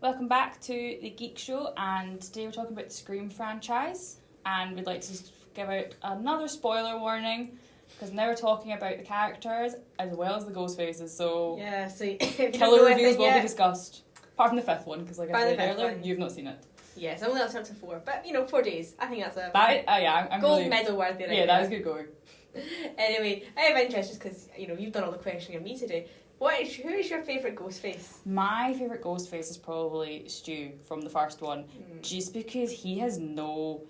Welcome back to the Geek Show, and today we're talking about the Scream franchise, and we'd like to give out another spoiler warning, because now we're talking about the characters as well as the ghost faces, so yeah, so if you killer reveals will be discussed. Apart from the fifth one, because like I said earlier, you've not seen it. Yes, I'm only up to 4, but 4 days. I think that's a I'm gold really, medal worthy. Right yeah, there. that is good going. Anyway, I have interest just because you've done all the questioning of me today. Who is your favourite ghost face? My favourite ghost face is probably Stu from the first one, just because he has no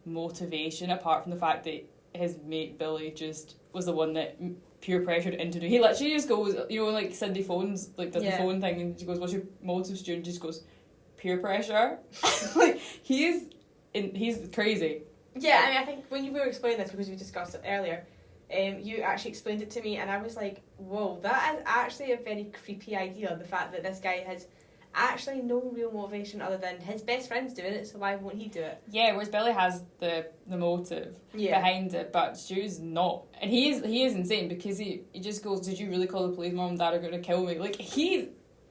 motivation apart from the fact that his mate Billy just was the one that peer pressured into doing. He literally just goes, like Cindy phones, like does the phone thing, and she goes, "What's your motive, Stu?" And just goes, "Peer pressure." Like he's crazy. Yeah, I mean, I think when you were explaining this, because we discussed it earlier, you actually explained it to me, and I was like, whoa, that is actually a very creepy idea, the fact that this guy has actually no real motivation other than his best friend's doing it, so why won't he do it? Yeah, whereas Billy has the motive behind it, but Stu's not. And he is insane, because he just goes, "Did you really call the police? Mom and Dad are going to kill me." Like, he's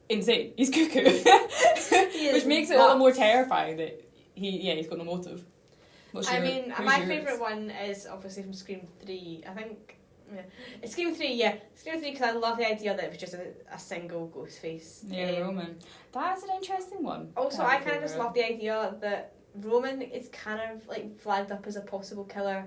insane. He's cuckoo. Which makes it a lot more terrifying that he's got no motive. My favourite one is obviously from Scream 3. I think, it's Scream 3, Scream 3, because I love the idea that it was just a single ghost face. Yeah, Roman. That's an interesting one. Also, I kind of just love the idea that Roman is kind of like flagged up as a possible killer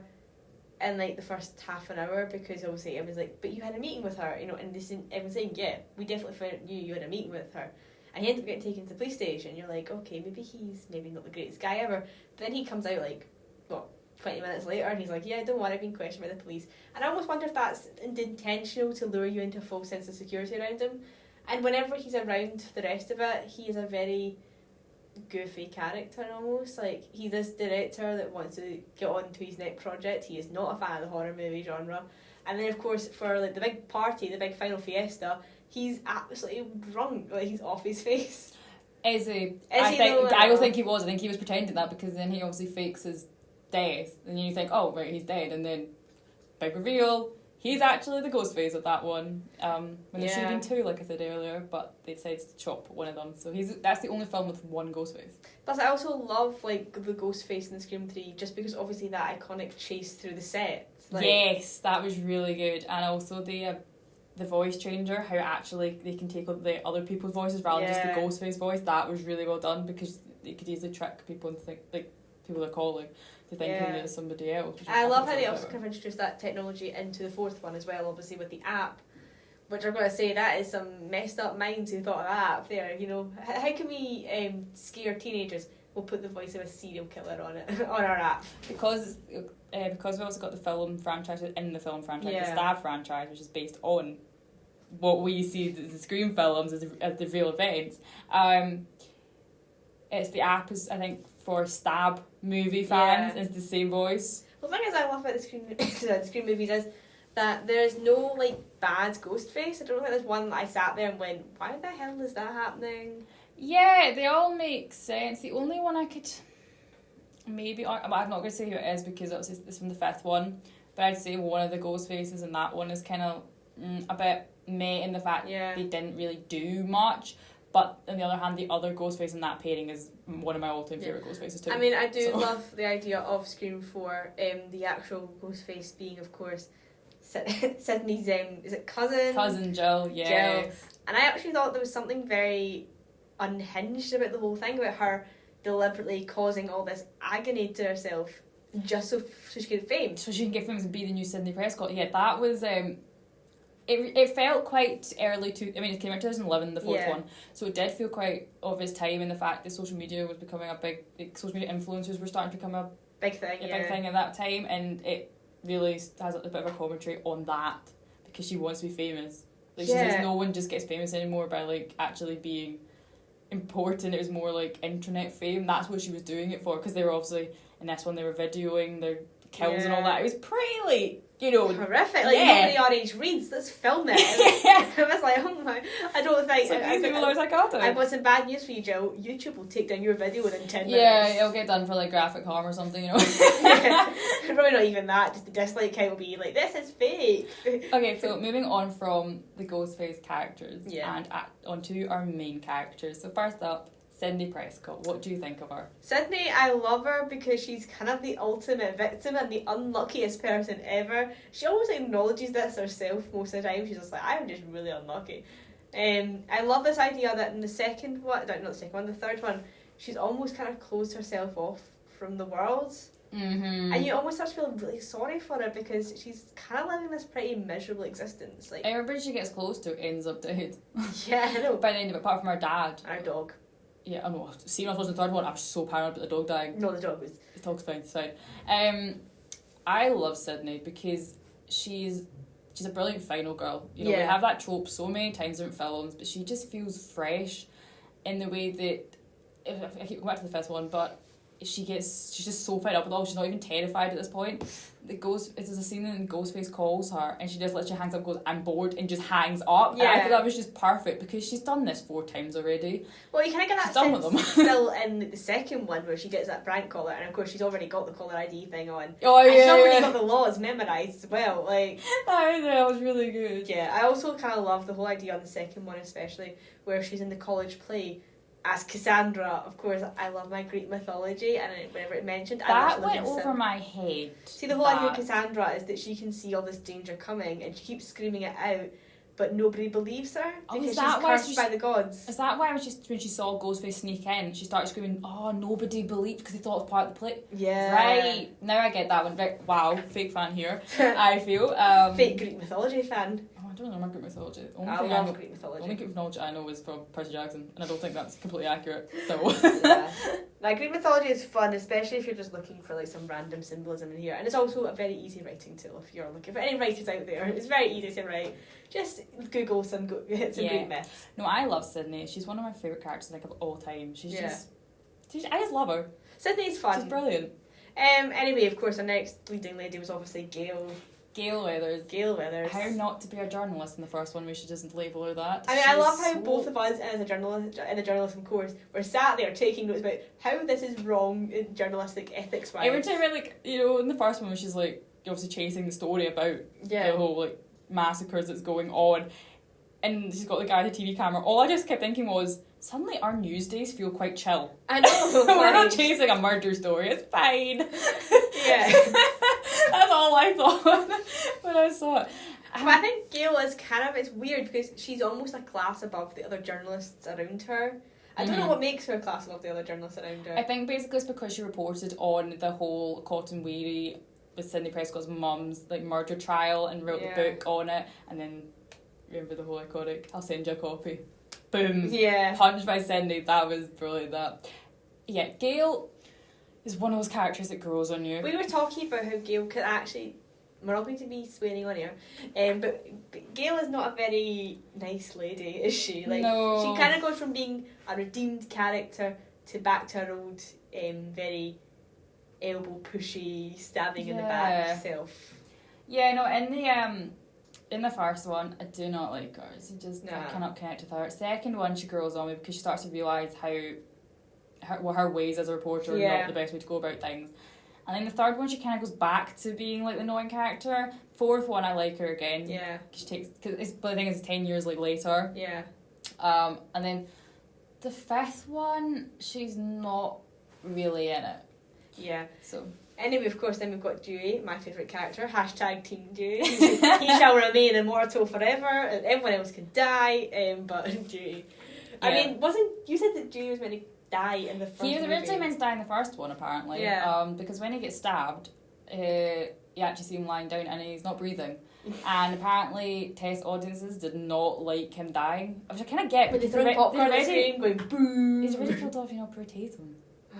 in like the first half an hour, because obviously it was like, but you had a meeting with her, and everyone's saying, yeah, we definitely found you had a meeting with her. And he ended up getting taken to the police station. You're like, okay, maybe he's not the greatest guy ever. But then he comes out like, 20 minutes later, and he's like, yeah, don't worry, I've been questioned by the police. And I almost wonder if that's intentional to lure you into a false sense of security around him. And whenever he's around the rest of it, he is a very goofy character almost. Like, he's this director that wants to get on to his next project. He is not a fan of the horror movie genre. And then, of course, for like the big party, the big final fiesta, he's absolutely drunk. Like, he's off his face. Is he? I don't think he was. I think he was pretending that, because then he obviously fakes his death, and you think, oh right, he's dead, and then big reveal, he's actually the ghost face of that one. When there should have been 2, like I said earlier, but they decided to chop one of them, so that's the only film with one ghost face. Plus, I also love like the ghost face in Scream 3, just because obviously that iconic chase through the set. Like, yes, that was really good, and also the voice changer, how actually they can take the other people's voices rather than just the ghost face voice. That was really well done, because they could easily trick people and think, like, people they're calling to thinking that it's somebody else. I love how they also kind of introduced that technology into the 4th one as well, obviously with the app, which I'm going to say that is some messed up minds who thought of that app there. How can we scare teenagers? We'll put the voice of a serial killer on it on our app, because we've also got the film franchise within the film franchise, the Stab franchise, which is based on what we see the Scream films as the real events. It's the app is, I think, for Stab movie fans, is the same voice. Well, the thing is I love about the Scream movies is that there's no like bad ghost face. I don't think there's one that I sat there and went, why the hell is that happening? Yeah, they all make sense. The only one I could maybe, I'm not going to say who it is, because it's from the 5th one, but I'd say one of the ghost faces in that one is kind of a bit meh in the fact they didn't really do much. But on the other hand, the other ghost face in that pairing is one of my all-time favourite ghost faces too. I mean, I do love the idea of Scream 4, the actual ghost face being, of course, Sydney's, is it cousin? Cousin Jill, yeah. Jill. And I actually thought there was something very unhinged about the whole thing, about her deliberately causing all this agony to herself just so she could get fame. So she can get famous and be the new Sydney Prescott. Yeah, that was... It felt quite early it came out in 2011, the 4th one, so it did feel quite of its time, in the fact that social media was becoming a big, social media influencers were starting to become a big thing at that time, and it really has a bit of a commentary on that, because she wants to be famous. Like, she says no one just gets famous anymore by like actually being important. It was more like internet fame. That's what she was doing it for, because they were obviously, in this one they were videoing their kills and all that. It was pretty like, horrific. Like, nobody our age reads. Let's film it. I was like, oh my! I don't think. I've got some bad news for you, Jill. YouTube will take down your video within 10 minutes. Yeah, it'll get done for like graphic harm or something. Probably not even that. Just the dislike count will be like, this is fake. Okay, so moving on from the Ghostface characters and onto our main characters. So first up, Sydney Prescott, what do you think of her? Sydney, I love her because she's kind of the ultimate victim and the unluckiest person ever. She always acknowledges this herself most of the time. She's just like, I'm just really unlucky. I love this idea that in the second one, not the second one, the third one, she's almost kind of closed herself off from the world. Mm-hmm. And you almost start to feel really sorry for her because she's kind of living this pretty miserable existence. Like, everybody she gets close to ends up dead. Yeah, I know. By the end of it, apart from her dad. And her dog. Yeah, I know. See, when I was the third one, I was so paranoid about the dog dying. No, the dog was... The dog's fine, it's fine. I love Sydney because she's a brilliant final girl. You know, we have that trope so many times in films, but she just feels fresh in the way that... I keep going back to the first one, but she's just so fed up with it all. She's not even terrified at this point. There's a scene in Ghostface calls her and she just literally hangs up and goes, I'm bored, and just hangs up. Yeah. And I thought that was just perfect because she's done this 4 times already. Well, you kind of get that She's done with them. still in the second one where she gets that prank collar, and of course she's already got the caller ID thing on. Oh yeah, and she's already yeah. got the laws memorised as well. Like, that was really good. yeah, I also kind of love the whole idea on the second one, especially where she's in the college play as Cassandra. Of course, I love my Greek mythology, and whenever it mentioned, I That love went over my head. See, the whole idea of Cassandra is that she can see all this danger coming, and she keeps screaming it out, but nobody believes her because she's cursed by the gods. Is that why when she saw Ghostface sneak in, she started screaming, "Oh, nobody believed," because they thought it was part of the play? Yeah. Right. Now I get that one. Right. Wow. Fake fan here. I feel. Fake Greek mythology fan. I don't know my Greek mythology. I love Greek mythology. The only Greek mythology I know is from Percy Jackson, and I don't think that's completely accurate. So. Yeah. Like, Greek mythology is fun, especially if you're just looking for like some random symbolism in here, and it's also a very easy writing tool if you're looking for any writers out there. It's very easy to write. Just Google some Greek myths. No, I love Sydney. She's one of my favourite characters I think of all time. I just love her. Sydney's fun. She's brilliant. Anyway, of course, our next leading lady was obviously Gail. Gail Weathers. How not to be a journalist in the first one, we should just label her that. I mean, I love how both of us as a journalist in the journalism course were sat there taking notes about how this is wrong in journalistic ethics wise. Every time, in the first one when she's obviously chasing the story about the whole massacres that's going on, and she's got the guy with the TV camera, all I just kept thinking was, suddenly our news days feel quite chill. I know. We're not chasing a murder story, it's fine. Yeah. That's all I thought when I saw it. But I think Gail is it's weird because she's almost a class above the other journalists around her. I don't know what makes her a class above the other journalists around her. I think basically it's because she reported on the whole Cotton Weary with Sydney Prescott's mum's murder trial and wrote the book on it, and then remember the whole iconic, I'll send you a copy. Boom. Yeah. Punched by Sydney. That was brilliant, that. Yeah, Gail is one of those characters that grows on you. We were talking about how Gail could actually... We're not going to be swearing on here. But Gail is not a very nice lady, is she? No. She kind of goes from being a redeemed character to back to her old, very elbow pushy, stabbing in the back self. Yeah, no, in the first one, I do not like her. I cannot connect with her. Second one, she grows on me because she starts to realise how her ways as a reporter are not the best way to go about things. And then the third one, she kind of goes back to being the annoying character. Fourth one, I like her again. Yeah. But the thing is, it's 10 years later. Yeah. And then the fifth one, she's not really in it. Yeah. So. Anyway, of course, then we've got Dewey, my favourite character. # Team Dewey. He shall remain immortal forever. And everyone else can die, but Dewey. Yeah. I mean, you said that Dewey was meant to die in the first movie? He was originally meant to die in the first one, apparently. Yeah. Because when he gets stabbed, you actually see him lying down and he's not breathing. And apparently test audiences did not like him dying. Which I kind of get. But they threw popcorn at the screen going boo. He's already killed off, poor Tatum.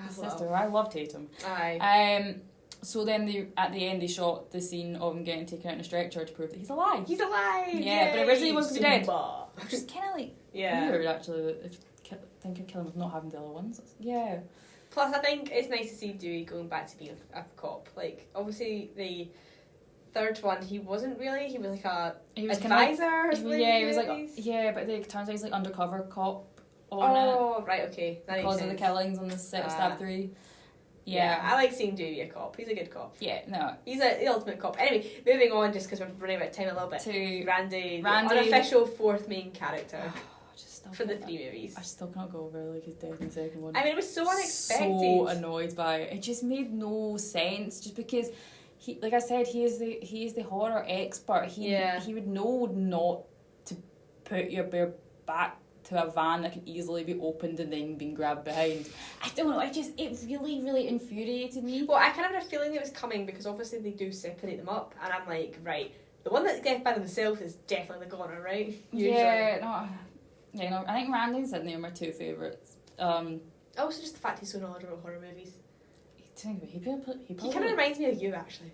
His sister. I love Tatum. Aye. So then at the end they shot the scene of him getting taken out in a stretcher to prove that he's alive. He's alive! Yeah, but originally he was to be dead. Which is kind of weird, actually, if thinking kill him with not having the other ones. Yeah. Plus, I think it's nice to see Dewey going back to being a cop. Obviously, the third one, he wasn't really. He was he was advisor. He was but it turns out he's undercover cop on it. Oh, right, okay. That because of the killings on the set of Stab 3. Yeah. I like seeing Dewey a cop. He's a good cop. Yeah, no. He's the ultimate cop. Anyway, moving on, just because we're running out of time a little bit. To Randy, the unofficial fourth main character. Just for the 3 movies. I still can't go over like his death in the second one. I mean, it was so unexpected. So annoyed by it. It just made no sense. Just because he, like I said, he is the horror expert. He would know not to put your bare back to a van that could easily be opened and then being grabbed behind. I don't know. It really, really infuriated me. Well, I kind of had a feeling it was coming because obviously they do separate them up, and I'm like, right, the one that's death by themselves is definitely the goner, right? Usually. Yeah, no. I think Randy and Sydney are my two favourites. Also, just the fact he's so knowledgeable about horror movies. He kind of reminds me of you, actually.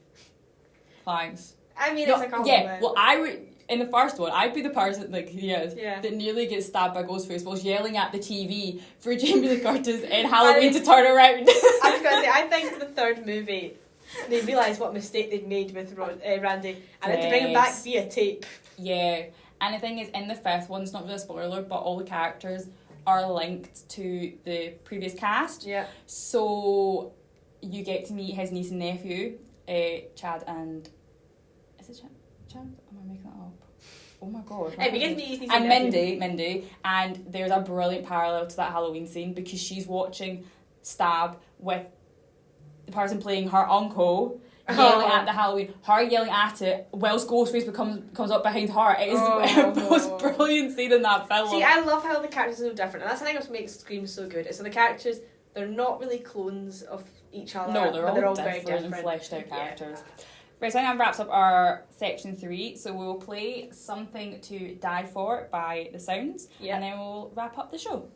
Thanks. I mean, it's like a well, I would. In the first one, I'd be the person, like he is, that nearly gets stabbed by Ghostface whilst yelling at the TV for Jamie Lee Curtis in Halloween to turn around. I was going to say, I think the third movie, they realised what mistake they'd made with Randy and had to bring him back via tape. Yeah, and the thing is, in the fifth one, it's not really a spoiler, but all the characters are linked to the previous cast. Yeah. So you get to meet his niece and nephew, Chad and... Is it Chad? Am I making that up? Oh my god. And Mindy, and there's a brilliant parallel to that Halloween scene because she's watching Stab with the person playing her uncle yelling at the Halloween, her yelling at it whilst Ghostface comes up behind her. It is the most brilliant scene in that film. See, I love how the characters are so different, and that's the thing that makes Scream so good. So the characters, they're not really clones of each other. No, they're all very different and fleshed out characters. Right, so I think that wraps up our section 3. So we'll play Something to Die For by The Sounds, and then we'll wrap up the show.